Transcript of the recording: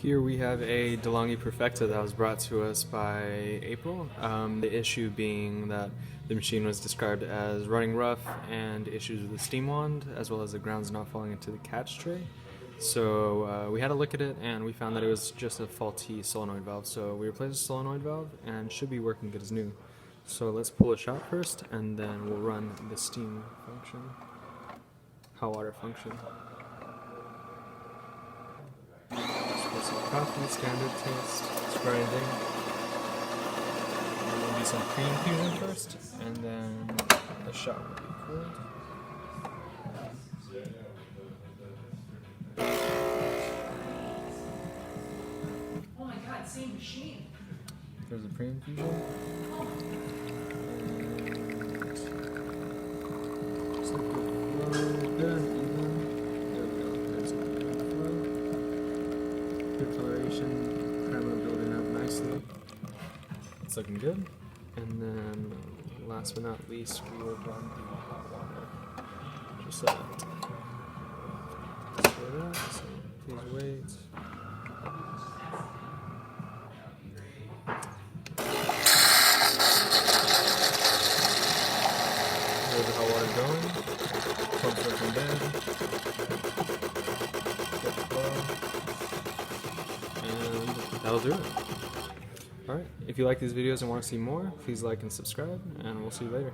Here we have a DeLonghi Perfecta that was brought to us by April. The issue being that the machine was described as running rough and issues with the steam wand, as well as the grounds not falling into the catch tray. So we had a look at it and we found that it was just a faulty solenoid valve. So we replaced the solenoid valve and should be working good as new. So let's pull a shot first and then we'll run the steam function, hot water function. Coffee, standard taste, it's grinding. We'll do some pre-infusion first, and then the shot will be cooled. Oh my god, same machine. There's a pre-infusion. And just like the good. Good coloration, crema building up nicely. It's looking good. And then, last but not least, we will run the hot water. Just like that. Stir it up, so please wait. There's the hot water going. Pumps looking good. Get the flow. And that'll do it. Alright, if you like these videos and want to see more, please like and subscribe, and we'll see you later.